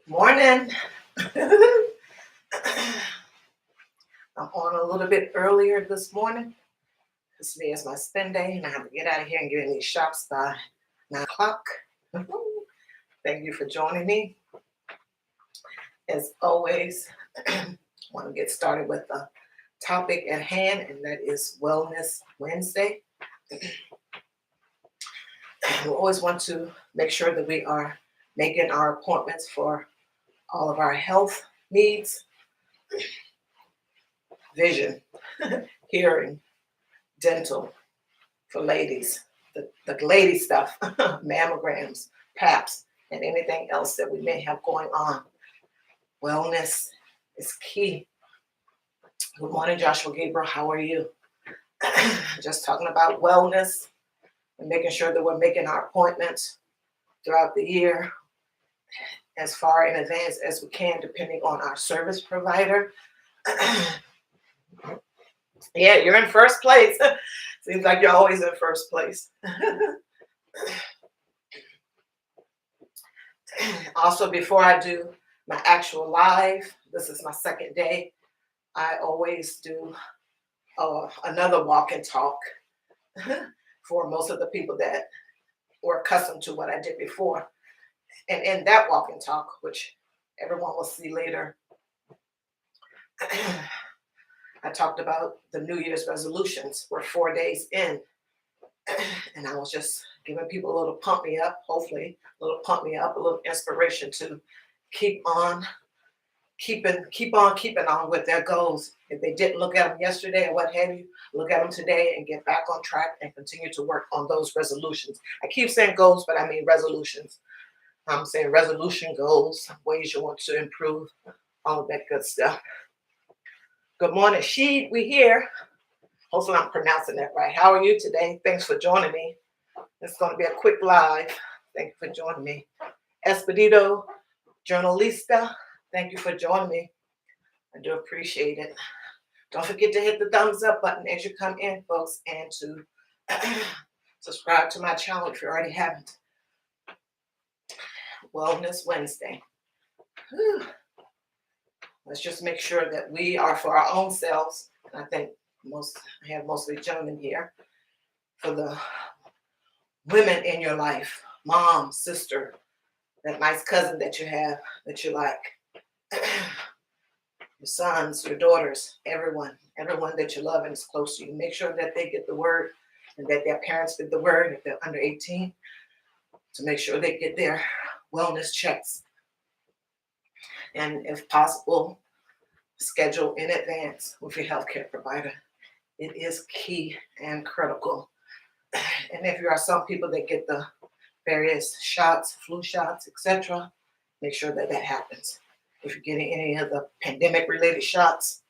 Morning. I'm on a little bit earlier this morning. This day is my spin day, and I have to get out of here and get in these shops by 9 o'clock. Thank you for joining me. As always, I want to get started with the topic at hand, and that is Wellness Wednesday. We always want to make sure that we are making our appointments for all of our health needs, vision, hearing, dental for ladies, the lady stuff, mammograms, PAPs, and anything else that we may have going on. Wellness is key. Good morning, Joshua Gabriel. How are you? Just talking about wellness and making sure that we're making our appointments throughout the year as far in advance as we can, depending on our service provider. Yeah, you're in first place. Seems like you're always in first place. Also, before I do my actual live, this is my second day, I always do another walk and talk for most of the people that were accustomed to what I did before. And in that walk and talk, which everyone will see later, I talked about the New Year's resolutions. We're 4 days in, and I was just giving people a little pump me up, hopefully, a little pump me up, a little inspiration to keep on keeping on with their goals. If they didn't look at them yesterday or what have you, look at them today and get back on track and continue to work on those resolutions. I keep saying goals, but I mean resolutions. I'm saying resolution goals, ways you want to improve, all of that good stuff. Good morning, Sheed. We here. Hopefully I'm pronouncing that right. How are you today? Thanks for joining me. It's going to be a quick live. Thank you for joining me. Expedito Journalista, thank you for joining me. I do appreciate it. Don't forget to hit the thumbs up button as you come in, folks, and to subscribe to my channel if you already haven't. Wellness Wednesday. Whew. Let's just make sure that we are for our own selves. I think I have mostly gentlemen here. For the women in your life, mom, sister, that nice cousin that you have that you like, your sons, your daughters, everyone that you love and is close to you. Make sure that they get the word and that their parents get the word if they're under 18 to make sure they get their wellness checks. And if possible, schedule in advance with your healthcare provider. It is key and critical. And if you are some people that get the various shots, flu shots, etc., make sure that happens. If you're getting any of the pandemic-related shots,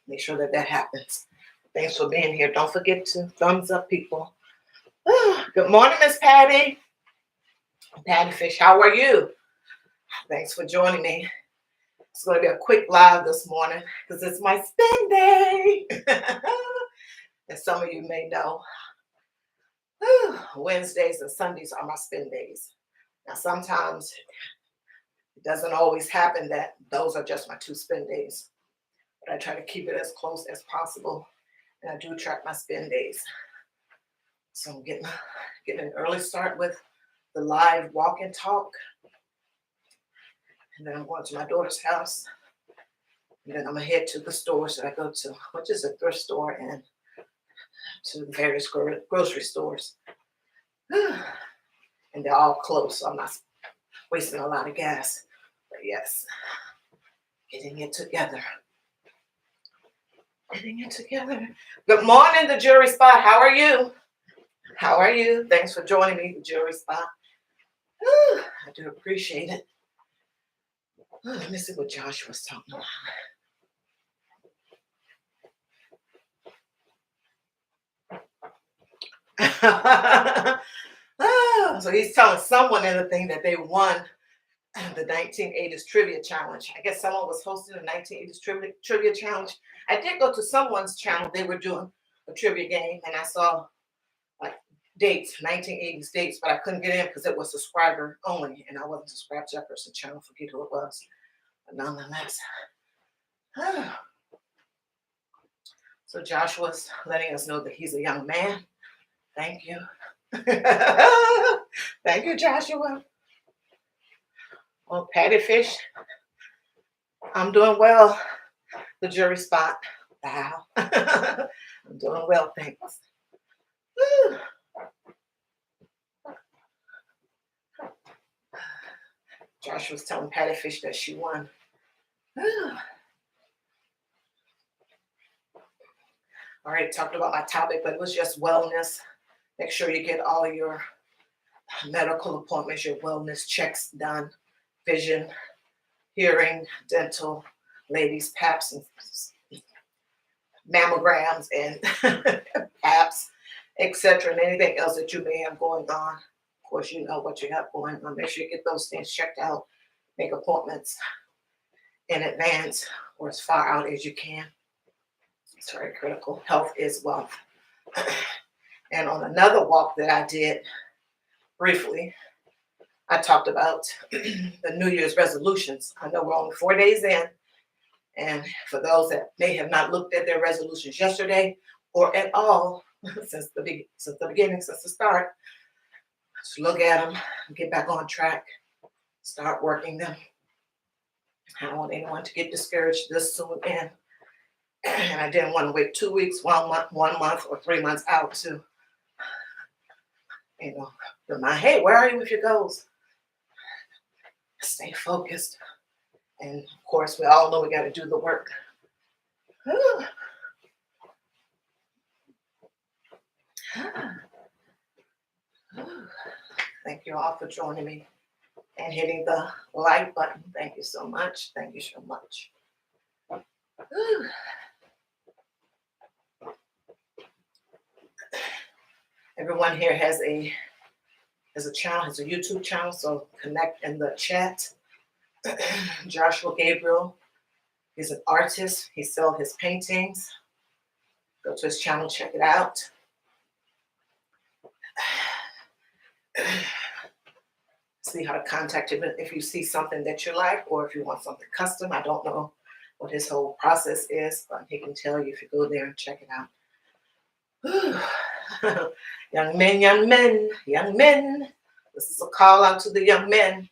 make sure that happens. Thanks for being here. Don't forget to thumbs up, people. Good morning, Miss Patty. Patty Fish, how are you? Thanks for joining me. It's going to be a quick live this morning because it's my spin day. As some of you may know, Wednesdays and Sundays are my spin days. Now, sometimes it doesn't always happen that those are just my 2 spin days, but I try to keep it as close as possible, and I do track my spin days. So I'm getting an early start with the live walk and talk, and then I'm going to my daughter's house, and then I'm gonna head to the stores that I go to, which is a thrift store and to various grocery stores. And they're all close, so I'm not wasting a lot of gas. But yes, getting it together. Good morning, the Jewelry Spot. How are you? How are you? Thanks for joining me, the Jewelry Spot. I do appreciate it. Let me see what Josh was talking about. So he's telling someone in the thing that they won the 1980s Trivia Challenge. I guess someone was hosting the 1980s Trivia Challenge. I did go to someone's channel. They were doing a trivia game, and I saw like dates, 1980s dates, but I couldn't get in because it was subscriber only, and I wasn't subscribed to that person's channel. Forget who it was, but nonetheless. So Joshua's letting us know that he's a young man. Thank you. Thank you, Joshua. Well, Patty Fish, I'm doing well. The jury spot. Wow. I'm doing well, thanks. Whew. Josh was telling Patty Fish that she won. All right, talked about my topic, but it was just wellness. Make sure you get all your medical appointments, your wellness checks done, vision, hearing, dental, ladies, paps, and mammograms, and paps, etc., and anything else that you may have going on. Of course, you know what you have going on. Make sure you get those things checked out. Make appointments in advance or as far out as you can. It's very critical. Health is wealth. And on another walk that I did briefly, I talked about the New Year's resolutions. I know we're only 4 days in. And for those that may have not looked at their resolutions yesterday or at all since the beginning, since the start, just look at them, get back on track, start working them. I don't want anyone to get discouraged this soon in. And I didn't want to wait 2 weeks, 1 month, or 3 months out to, remind, hey, where are you with your goals? Stay focused. And of course, we all know we got to do the work. Thank you all for joining me and hitting the like button. Thank you so much. Thank you so much. Everyone here has a channel, has a YouTube channel, so connect in the chat. Joshua Gabriel is an artist. He sells his paintings. Go to his channel, check it out. See how to contact him if you see something that you like or if you want something custom. I don't know what his whole process is, but he can tell you if you go there and check it out. Young men, young men, young men. This is a call out to the young men.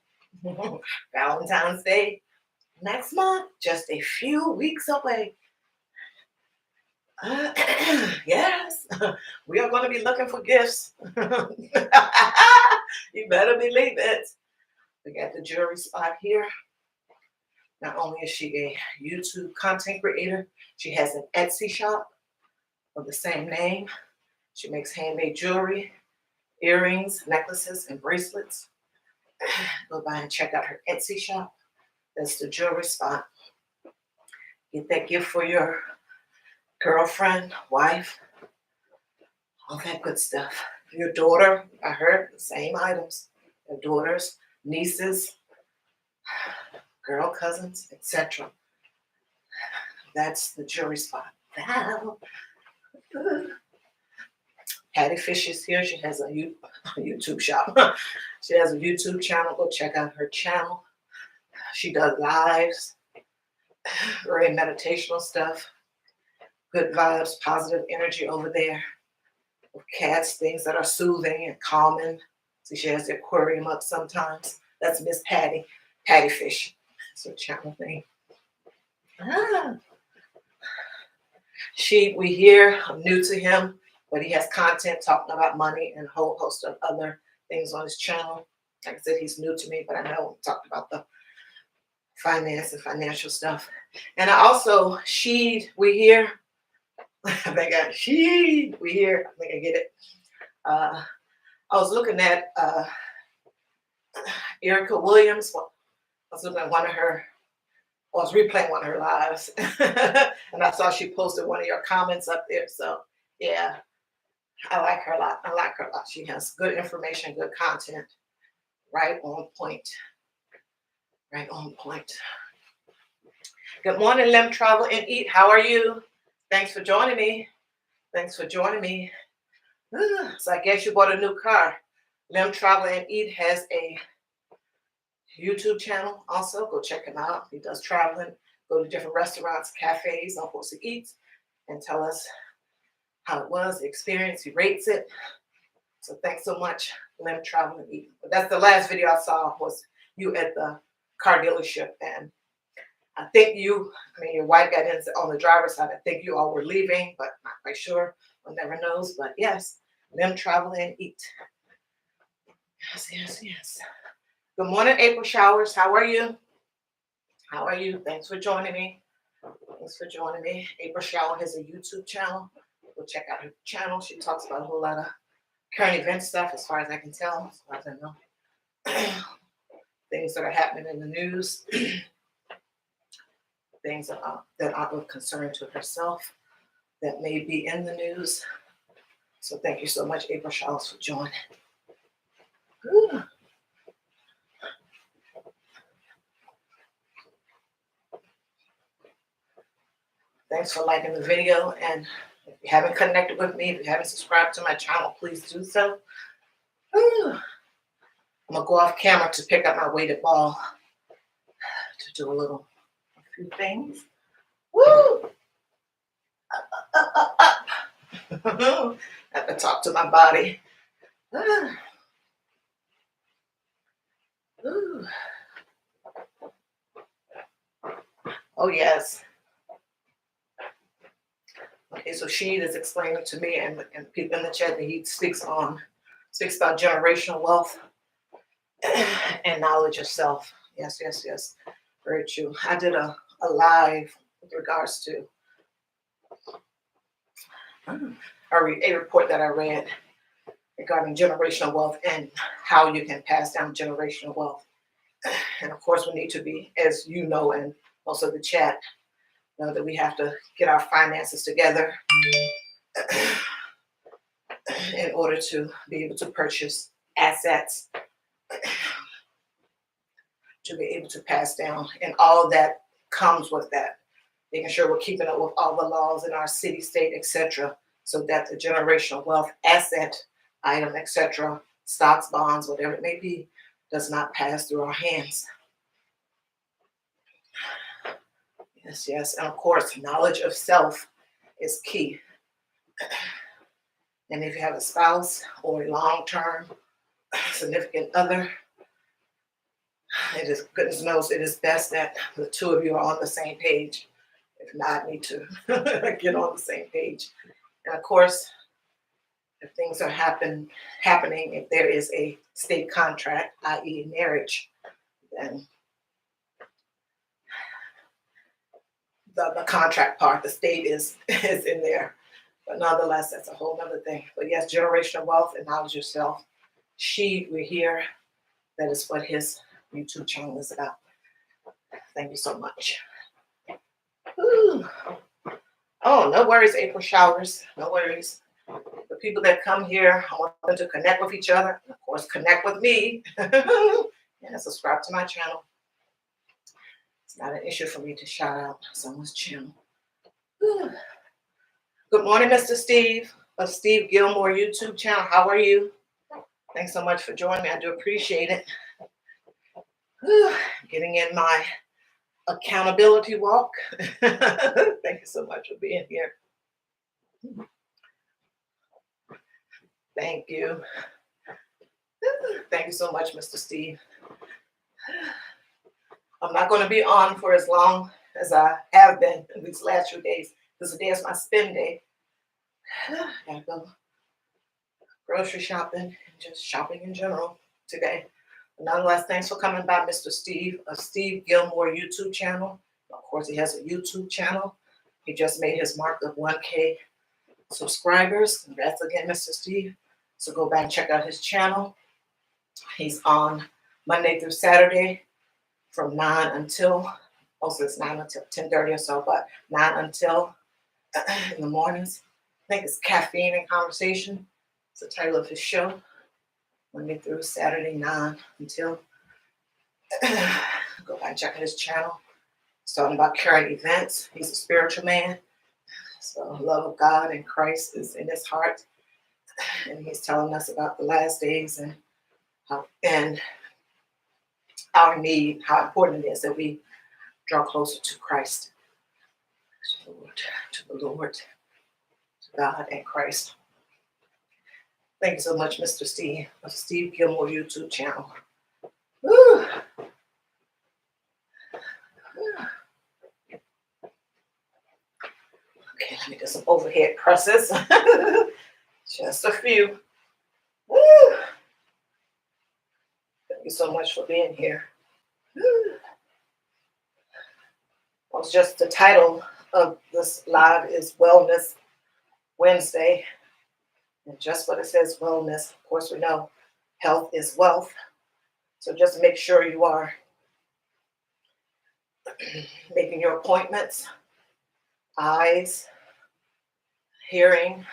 Valentine's Day next month, just a few weeks away. Yes, we are going to be looking for gifts. You better believe it. We got the jewelry spot here. Not only is she a YouTube content creator, she has an Etsy shop of the same name. She makes handmade jewelry, earrings, necklaces, and bracelets. Go by and check out her Etsy shop. That's the jewelry spot. Get that gift for your girlfriend, wife, all that good stuff. Your daughter, I heard the same items. Your daughters, nieces, girl cousins, etc. That's the jewelry spot. Wow. Patty Fish is here. She has a YouTube shop. She has a YouTube channel. Go check out her channel. She does lives, very meditational stuff. Good vibes, positive energy over there. With cats, things that are soothing and calming. See, she has the aquarium up sometimes. That's Miss Patty Fish. That's her channel thing. We hear, I'm new to him, but he has content talking about money and a whole host of other things on his channel. Like I said, he's new to me, but I know we talked about the finance and financial stuff. And I also, we hear. I think we hear. I think I get it. I was looking at Erica Williams. I was looking at I was replaying one of her lives. And I saw she posted one of your comments up there. So yeah, I like her a lot. She has good information, good content. Right on point. Good morning, Lim Travel and Eat. How are you? Thanks for joining me. So I guess you bought a new car. Lim Travel and Eat has a YouTube channel also. Go check him out. He does traveling, go to different restaurants, cafes, on Horse He Eats, and tell us how it was, the experience. He rates it. So thanks so much, Lim Travel and Eat. But that's the last video I saw was you at the car dealership. And I think your wife got in on the driver's side. I think you all were leaving, but not quite sure. One never knows. But yes, Lim Travel and Eat. Yes, yes, yes. Good morning, April Showers. How are you? How are you? Thanks for joining me. Thanks for joining me. April Shower has a YouTube channel. Go check out her channel. She talks about a whole lot of current event stuff, as far as I can tell, as far as I know. Things that are happening in the news. Things that are of concern to herself that may be in the news. So thank you so much, April Showers, for joining. Ooh. Thanks for liking the video. And if you haven't connected with me, if you haven't subscribed to my channel, please do so. Ooh. I'm going to go off camera to pick up my weighted ball to do a few things. Woo! Up. I have to talk to my body. Ooh. Oh, yes. Okay, so she is explaining to me and people in the chat that he speaks about generational wealth and knowledge of self. Yes, yes, yes. Very true. I did a live with regards to a report that I read regarding generational wealth and how you can pass down generational wealth. And of course, we need to be, as you know, and also the chat, know that we have to get our finances together in order to be able to purchase assets, to be able to pass down, and all that comes with that. Making sure we're keeping up with all the laws in our city, state, etc., so that the generational wealth, asset, item, etc., stocks, bonds, whatever it may be, does not pass through our hands. Yes, yes. And of course, knowledge of self is key. And if you have a spouse or a long-term significant other, it is, goodness knows, it is best that the two of you are on the same page. If not, need to get on the same page. And of course, if things are happening, if there is a state contract, i.e. marriage, then the contract part, the state is in there. But nonetheless, that's a whole other thing. But yes, generational wealth and knowledge yourself. We're here. That is what his YouTube channel is about. Thank you so much. Ooh. Oh, no worries, April Showers. No worries. The people that come here, I want them to connect with each other. Of course, connect with me. And subscribe to my channel. It's not an issue for me to shout out someone's channel. Ooh. Good morning, Mr. Steve of Steve Gilmore YouTube channel. How are you? Thanks so much for joining me. I do appreciate it. Whew, getting in my accountability walk. Thank you so much for being here. Thank you. Thank you so much, Mr. Steve. I'm not going to be on for as long as I have been in these last few days, because today is my spend day. Gotta go grocery shopping and just shopping in general today. But nonetheless, thanks for coming by, Mr. Steve of Steve Gilmore YouTube channel. Of course, he has a YouTube channel. He just made his mark of 1K subscribers. Congrats again, Mr. Steve. So go back and check out his channel. He's on Monday through Saturday from 9 until, also it's 9 until 10:30 or so, but 9 until in the mornings. I think it's Caffeine and Conversation. It's the title of his show. Monday through Saturday, 9 until. Go back and check out his channel. He's talking about current events. He's a spiritual man. So love of God and Christ is in his heart. And he's telling us about the last days and our need, how important it is that we draw closer to Christ, to the Lord, to God and Christ. Thank you so much, Mr. Steve, of Steve Gilmore YouTube channel. Woo. Okay, let me do some overhead presses. Just a few. Woo. Thank you so much for being here. Woo. Well, just the title of this live is Wellness Wednesday. And just what it says, wellness. Of course, we know health is wealth. So just make sure you are making your appointments, eyes, hearing,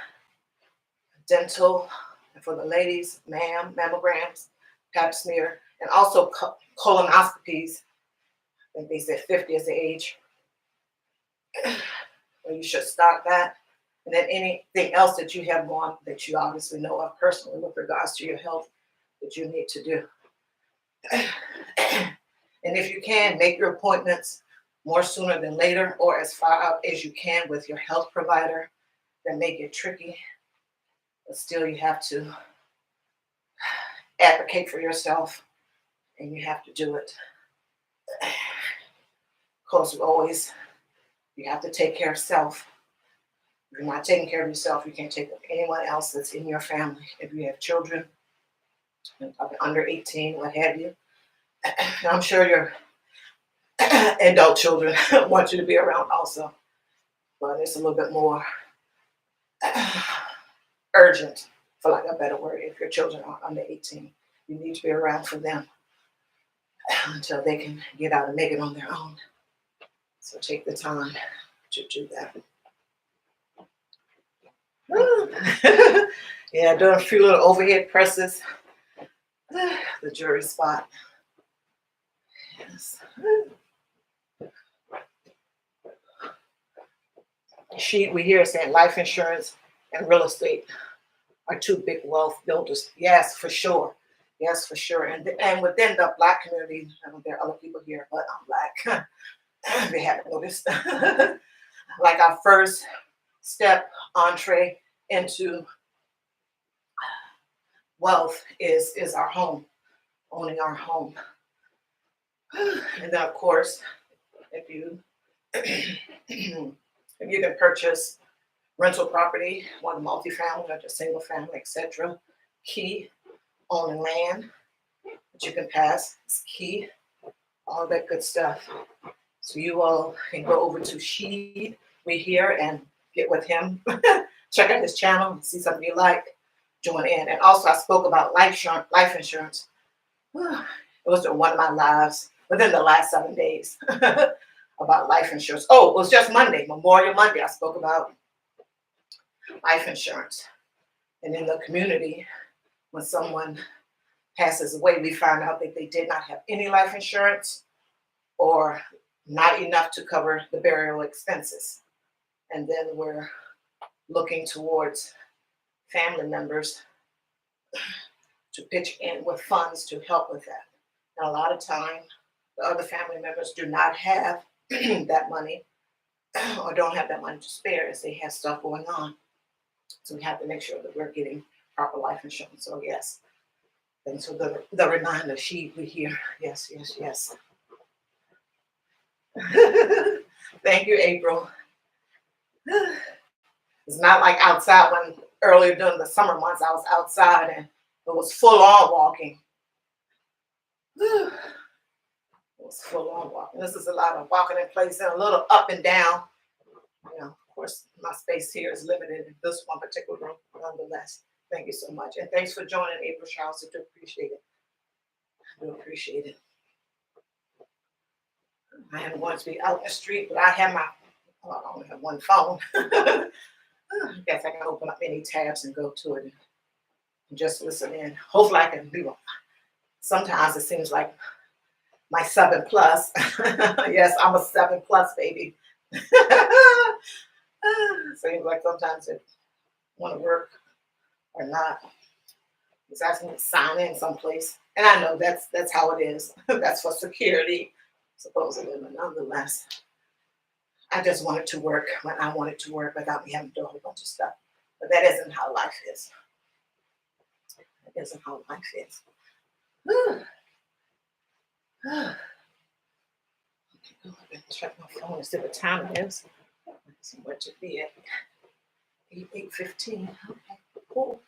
dental, and for the ladies, mammograms, pap smear, and also colonoscopies. I think they said 50 is the age. Well, you should start that. And then anything else that you have on that you obviously know of personally with regards to your health that you need to do. And if you can, make your appointments more sooner than later or as far out as you can with your health provider. That may get tricky, but still you have to advocate for yourself and you have to do it. Of course, you have to take care of self. If you're not taking care of yourself, you can't take care of anyone else that's in your family. If you have children, under 18, what have you. I'm sure your adult children want you to be around also, but it's a little bit more urgent, for lack of a better word. If your children are under 18, you need to be around for them until they can get out and make it on their own. So take the time to do that. Yeah, doing a few little overhead presses. The jury spot. Yes. Sheet we hear saying life insurance and real estate are two big wealth builders. Yes, for sure. Yes, for sure. And within the Black community, there are other people here, but I'm Black. They haven't noticed. Like our first step, entree into wealth is our home, owning our home. And then, of course, if you can purchase rental property, one multifamily or just single family, etc. Key, owning land that you can pass is key. All that good stuff. So you all can go over to Sheed We Hear and get with him. Check out his channel, see something you like, join in. And also I spoke about life insurance. It was one of my lives within the last 7 days about life insurance. Oh, it was just Monday, Memorial Monday. I spoke about life insurance. And in the community, when someone passes away, we find out that they did not have any life insurance or not enough to cover the burial expenses. And then we're looking towards family members to pitch in with funds to help with that. And a lot of time, the other family members do not have that money or don't have that money to spare as they have stuff going on. So we have to make sure that we're getting proper life insurance. So yes. And so the reminder sheet we hear. Yes, yes, yes. Thank you, April. It's not like outside when earlier during the summer months I was outside and it was full on walking. It was full on walking. This is a lot of walking in place and a little up and down. You know, of course, my space here is limited in this one particular room, nonetheless. Thank you so much. And thanks for joining April Charles. I do appreciate it. I do appreciate it. I am going to be out in the street, but I have I only have one phone. I guess I can open up any tabs and go to it and just listen in. Hopefully I can do it. Sometimes it seems like my 7+. Yes, I'm a 7+ baby. Seems like sometimes I want to work or not. He's asking me to sign in someplace. And I know that's how it is. That's for security, supposedly, but nonetheless. I just wanted to work when I wanted to work without me having to do a whole bunch of stuff. But that isn't how life is. That isn't how life is. Okay, go ahead and check my phone and see what time it is. Let's see what should be at 8:15. Okay, cool.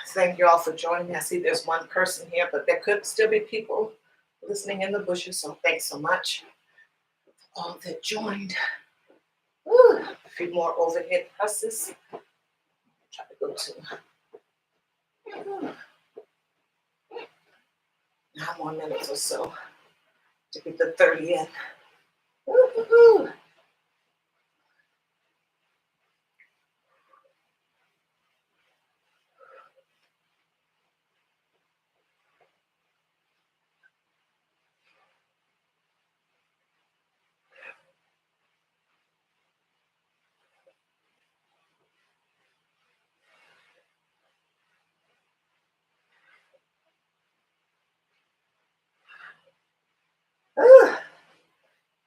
Thank you all for joining me. I see there's one person here, but there could still be people listening in the bushes. So thanks so much for all that joined. A few more overhead presses. Try to go to 9 more minutes or so to get the 30 in. Woo-hoo-hoo.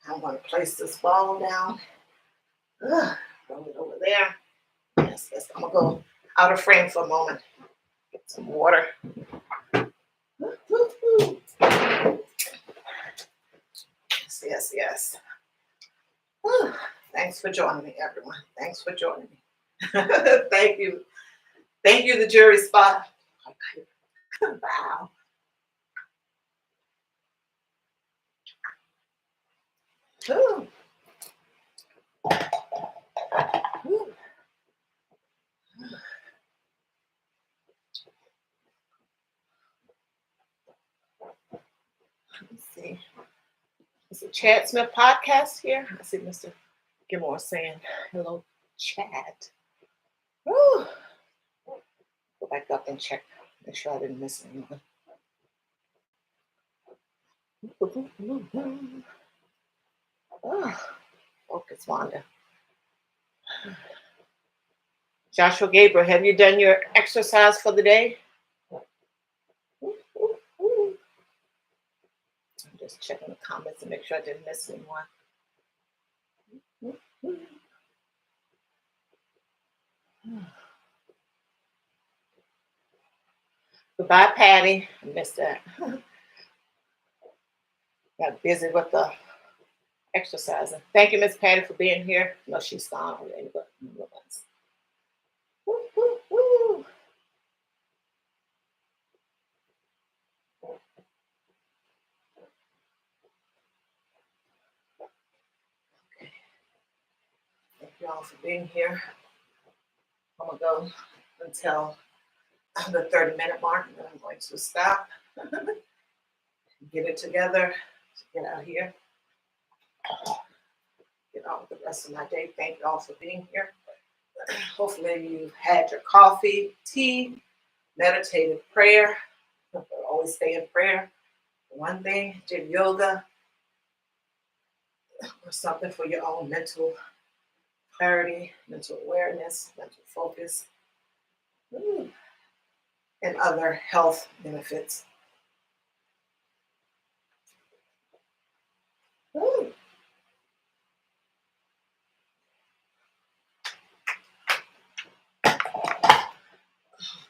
I'm going to place this ball down. Throw it over there. Yes, I'm going to go out of frame for a moment. Get some water. Yes. Thanks for joining me, everyone. Thanks for joining me. Thank you. Thank you, the jury spot. Wow. Ooh. Ooh. Let's see. Is it Chad Smith podcast here? I see Mr. Gilmore saying hello, Chad. Ooh. Go back up and check. Make sure I didn't miss anyone. Focus, Wanda. Joshua Gabriel, have you done your exercise for the day? I'm just checking the comments and make sure I didn't miss anyone. Goodbye, Patty. I missed that. Got busy with the exercising. Thank you, Miss Patty, for being here. No, she's gone already, but nonetheless. Woo. Thank you all for being here. I'm going to go until the 30-minute mark, and then I'm going to stop. Get it together. Get out here. Get on with the rest of my day. Thank you all for being here. Hopefully you've had your coffee, tea, meditative prayer. Always stay in prayer. One thing, did yoga or something for your own mental clarity, mental awareness, mental focus, and other health benefits.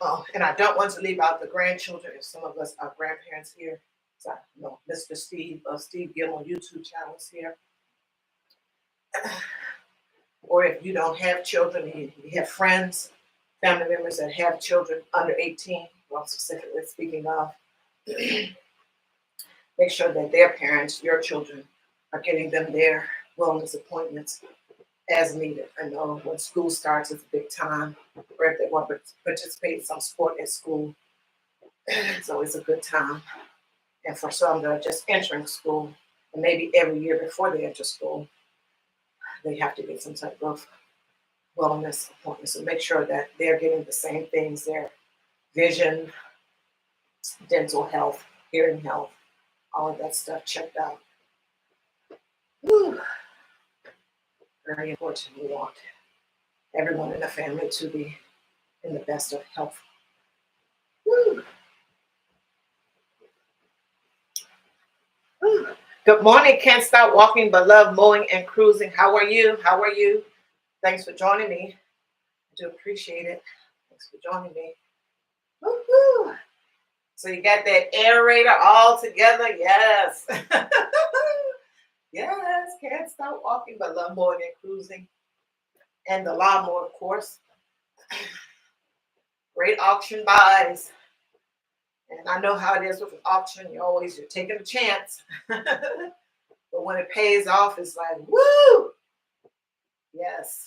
Oh, and I don't want to leave out the grandchildren. If some of us are grandparents here, so I know Mr. Steve of Steve Gilmore YouTube channel is here. Or if you don't have children, you have friends, family members that have children under 18, well, specifically speaking of, make sure that their parents, your children, are getting them their wellness appointments as needed. I know when school starts, it's a big time, or if they want to participate in some sport at school, it's always a good time. And for some that are just entering school, and maybe every year before they enter school, they have to get some type of wellness appointments and make sure that they're getting the same things, their vision, dental health, hearing health, all of that stuff checked out. Whew. Very important. We want everyone in the family to be in the best of health. Woo. Woo. Good morning. Can't stop walking but love mowing and cruising. How are you? How are you? Thanks for joining me. I do appreciate it. Thanks for joining me. Woo-hoo. So you got that aerator all together? Yes. Yes, can't stop walking but love mowing and cruising. And the lawnmower, of course. Great auction buys. And I know how it is with an auction. You're taking a chance. But when it pays off, it's like, woo! Yes.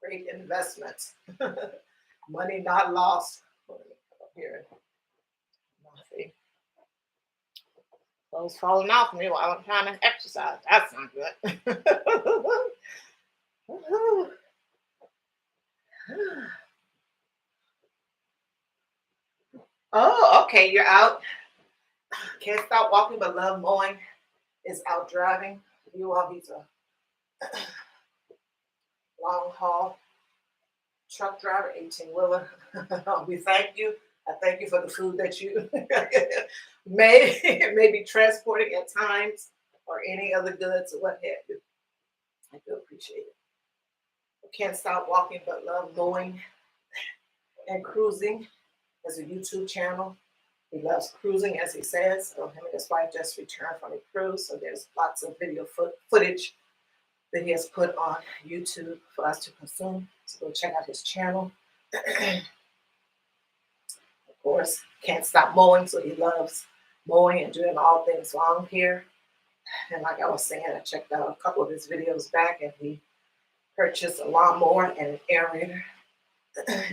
Great investment. Money not lost. Here. Nothing. Clothes falling off me while I'm trying to exercise. That's not good. Oh, okay. You're out. Can't stop walking but love mowing. Is out driving. You all, he's a long haul truck driver, 18-wheeler. We thank you. I thank you for the food that you may be transporting at times or any other goods or what have you. I do appreciate it. Can't stop walking but love mowing and cruising. As a YouTube channel. He loves cruising, as he says. So him and his wife just returned from a cruise. So there's lots of video footage that he has put on YouTube for us to consume. So go check out his channel. Of course, can't stop mowing. So he loves mowing and doing all things lawn here. And like I was saying, I checked out a couple of his videos back and he purchased a lawnmower and an aerator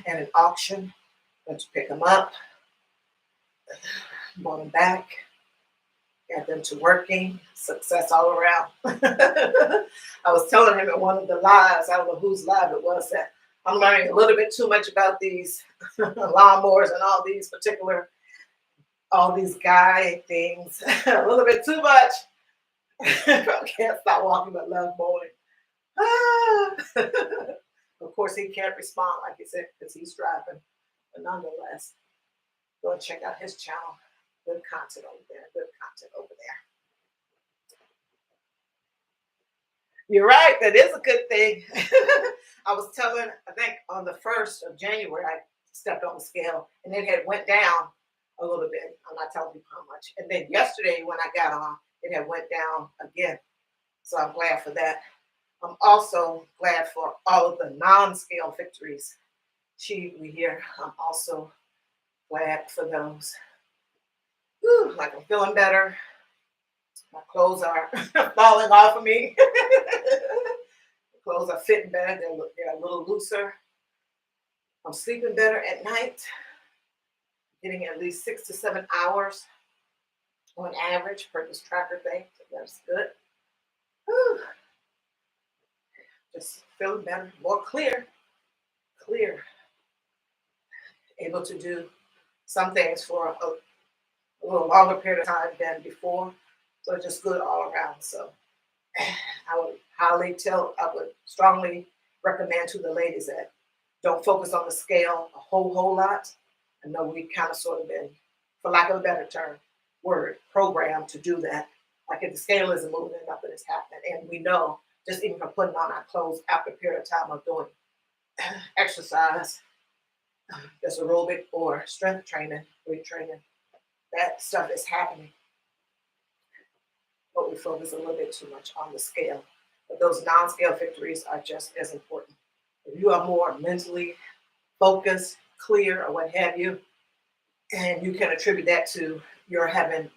and an auction. Went to pick them up. Brought them back, got them to working, success all around. I was telling him in one of the lives, I don't know whose live it was, that I'm learning a little bit too much about these lawnmowers and all these guy things, a little bit too much. I can't stop walking but love mowing. Of course, he can't respond like he said because he's driving, but nonetheless. Go and check out his channel. Good content over there. Good content over there. You're right. That is a good thing. I was telling, I think on the 1st of January, I stepped on the scale and it had went down a little bit. I'm not telling you how much. And then yesterday when I got on, it had went down again. So I'm glad for that. I'm also glad for all of the non-scale victories. We hear. I'm also glad for those. Whew, like I'm feeling better. My clothes are falling off of me. The clothes are fitting better. They're a little looser. I'm sleeping better at night. Getting at least 6 to 7 hours on average per this tracker thing. So that's good. Whew. Just feeling better, more clear. Able to do some things for a little longer period of time than before. So it's just good all around. So I would strongly recommend to the ladies that don't focus on the scale a whole lot. I know we kind of sort of been, for lack of a better word, programmed to do that. Like if the scale isn't moving, nothing is happening. And we know just even from putting on our clothes after a period of time of doing exercise, just aerobic or strength training, weight training, that stuff is happening. But we focus a little bit too much on the scale. But those non-scale victories are just as important. If you are more mentally focused, clear, or what have you, and you can attribute that to your having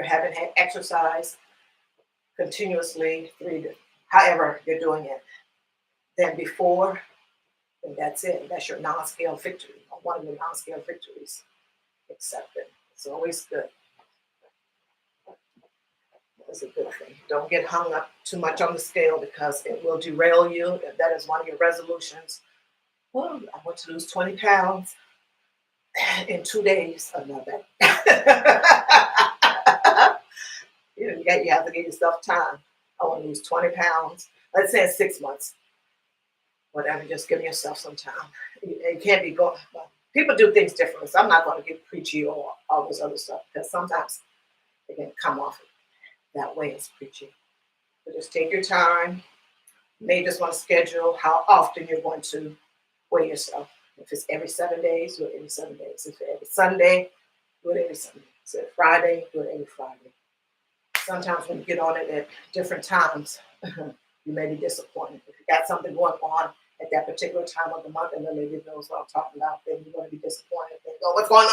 had exercise continuously, however you're doing it, than before, then that's it. That's your non-scale victory, or one of your non-scale victories. Accepted. It's always good. That's a good thing. Don't get hung up too much on the scale because it will derail you. If that is one of your resolutions. Well, I want to lose 20 pounds in 2 days. Oh, not that. You have to give yourself time. I want to lose 20 pounds. Let's say in 6 months. whatever. Just give yourself some time. It can't be going. Well, people do things differently, so I'm not going to get preachy or all this other stuff because sometimes it can come off that way as preachy. But just take your time. Maybe just want to schedule how often you're going to weigh yourself. If it's every 7 days, do it every 7 days. If it's every Sunday, do it every Sunday. If it's Friday, do it every Friday. Sometimes when you get on it at different times, you may be disappointed. If you got something going on at that particular time of the month, and the lady knows what I'm talking about, then you're going to be disappointed. Then go, what's going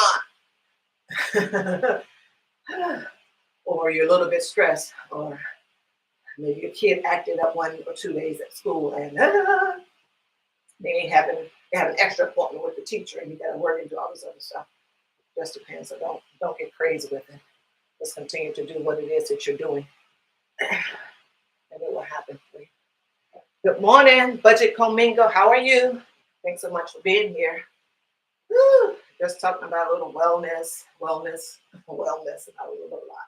on? Or you're a little bit stressed, or maybe your kid acted up 1 or 2 days at school, and they have an extra appointment with the teacher, and you got to work and do all this other stuff. Just depends. So don't get crazy with it. Just continue to do what it is that you're doing, and it will happen for you. Good morning, Budget Commingo. How are you? Thanks so much for being here. Woo! Just talking about a little wellness, and a little lot.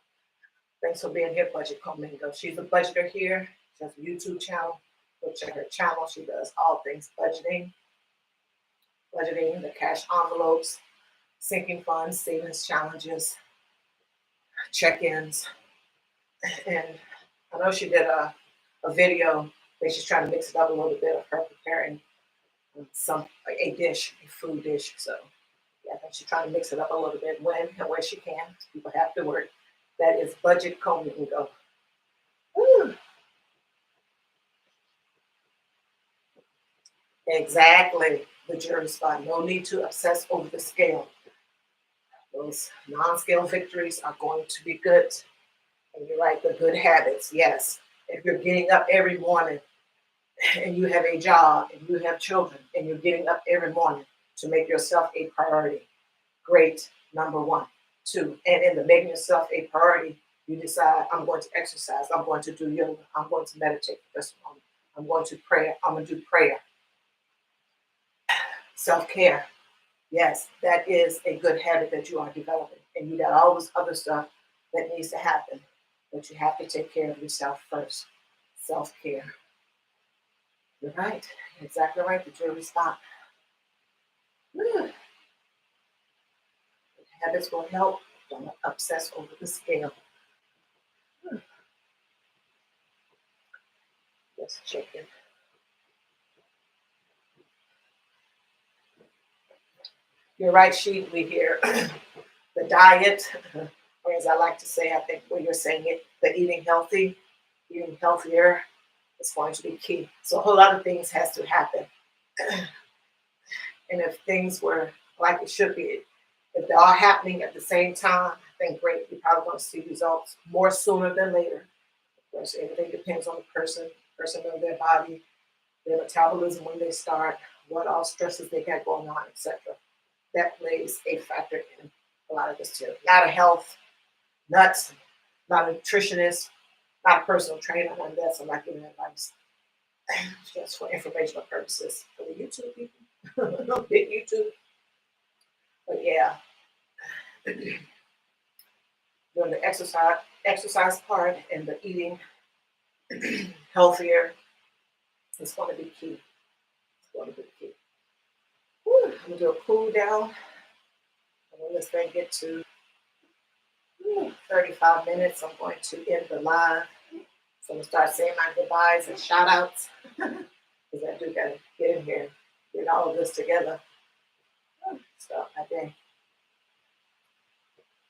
Thanks for being here, Budget Commingo. She's a budgeter here. She has a YouTube channel. Go check her channel. She does all things budgeting, the cash envelopes, sinking funds, savings challenges, check-ins. And I know she did a video where she's trying to mix it up a little bit of her preparing a food dish. So yeah, I think she's trying to mix it up a little bit when and where she can. People have to work. That is Budget Commingo. Woo. Exactly, the jury spot. No need to obsess over the scale. Those non-scale victories are going to be good. And you're right, the good habits, yes. If you're getting up every morning and you have a job and you have children and you're getting up every morning to make yourself a priority, great, number one. Two, and in the making yourself a priority, you decide, I'm going to exercise, I'm going to do yoga, I'm going to meditate for this moment, I'm going to pray, I'm going to do prayer. Self-care, yes, that is a good habit that you are developing. And you got all this other stuff that needs to happen, but you have to take care of yourself first. Self-care. You're right, you're exactly right, the jury spot. Habits will help. Don't obsess over the scale. Just checking. You're right, Sheet. We hear the diet, or as I like to say, I think where you're saying it, the eating healthy, eating healthier is going to be key. So a whole lot of things has to happen. And if things were like it should be, if they're all happening at the same time, then great. You're probably going to see results more sooner than later. Of course, everything depends on the person of their body, their metabolism when they start, what all stresses they got going on, etc. That plays a factor in a lot of this too. Not a health nuts, not a nutritionist, not a personal trainer, and that's I'm not giving advice. Just for informational purposes for the YouTube people, big YouTube. But yeah, doing the exercise part and the eating healthier is going to be key. It's going to be key. Whew, I'm gonna do a cool down. And when this thing get to 35 minutes, I'm going to end the live. So I'm gonna start saying my goodbyes and shout outs. Because I do gotta get in here, get all of this together. Start my day.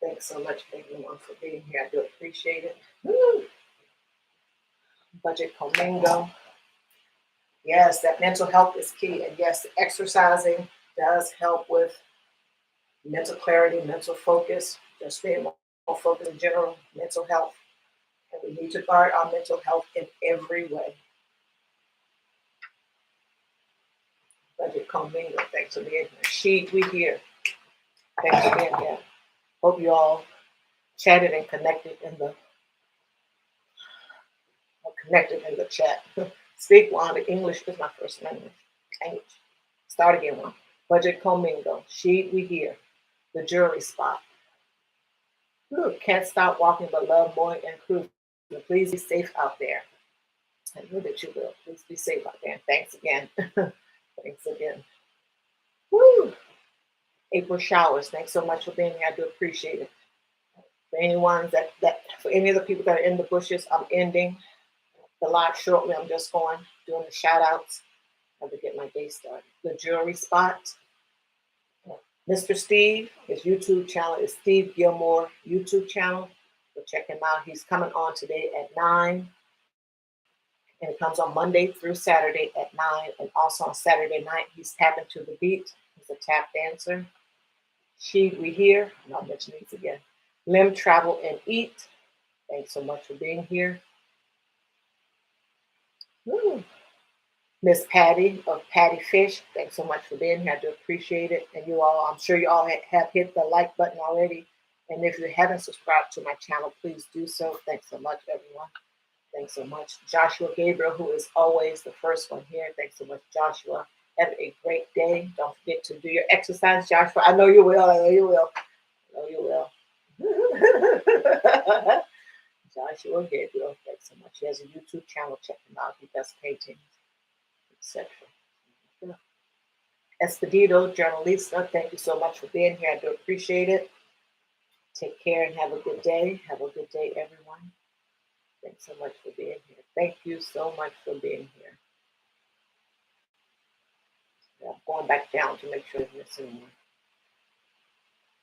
Thanks so much, everyone, for being here. I do appreciate it. Woo. Budget Commingo. Yes, that mental health is key. And yes, exercising does help with mental clarity, mental focus, just being more focused in general, mental health. And we need to guard our mental health in every way. Budget Commingo, thanks for being here. Sheet, we here. Thanks for being here. Hope you all chatted and connected in the chat. Speak one. English is my first language. Start again one. Budget Commingo. Sheet, we here. The jury spot. Can't stop walking but love more and cruising. Please be safe out there. I know that you will. Please be safe out there. Thanks again. Thanks again. Woo! April showers. Thanks so much for being here. I do appreciate it. For anyone that for any of the people that are in the bushes, I'm ending the live shortly. I'm just doing the shout outs. I have to get my day started. The jewelry spot. Mr. Steve, his YouTube channel is Steve Gilmore YouTube channel. So check him out. He's coming on today at 9. And it comes on Monday through Saturday at 9. And also on Saturday night, he's tapping to the beat. He's a tap dancer. We here. And I'll mention these again. Lim Travel and Eat. Thanks so much for being here. Woo. Miss Patty of Patty Fish. Thanks so much for being here. I do appreciate it. And you all, I'm sure you all have hit the like button already. And if you haven't subscribed to my channel, please do so. Thanks so much, everyone. Thanks so much. Joshua Gabriel, who is always the first one here. Thanks so much, Joshua. Have a great day. Don't forget to do your exercise, Joshua. I know you will. I know you will. I know you will. Joshua Gabriel, thanks so much. He has a YouTube channel. Check him out. He does paintings, etc. Expedito, Journalista, thank you so much for being here. I do appreciate it. Take care and have a good day. Have a good day, everyone. Thanks so much for being here. Thank you so much for being here. I'm going back down to make sure there's missing one.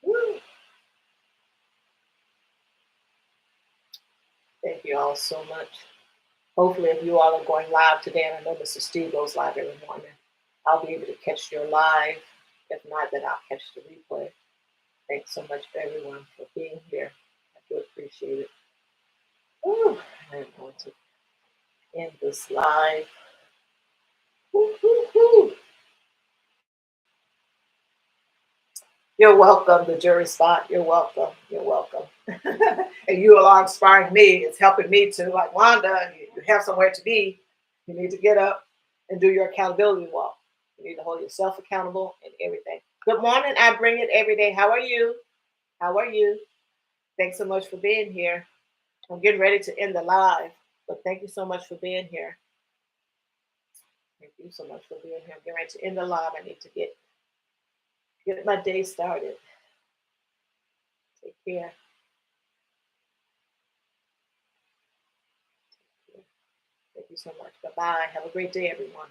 Woo. Thank you all so much. Hopefully, if you all are going live today, and I know Mr. Steve goes live every morning, I'll be able to catch your live. If not, then I'll catch the replay. Thanks so much for everyone for being here. I do appreciate it. Ooh, I'm going to end this live. Woo, woo, woo. You're welcome, the jury spot. You're welcome. You're welcome. And you are inspiring me. It's helping me to, like, Wanda, you have somewhere to be. You need to get up and do your accountability walk. You need to hold yourself accountable and everything. Good morning. I bring it every day. How are you? How are you? Thanks so much for being here. I'm getting ready to end the live, but thank you so much for being here. Thank you so much for being here. I'm getting ready to end the live. I need to get my day started. Take care. Thank you so much. Bye-bye. Have a great day, everyone.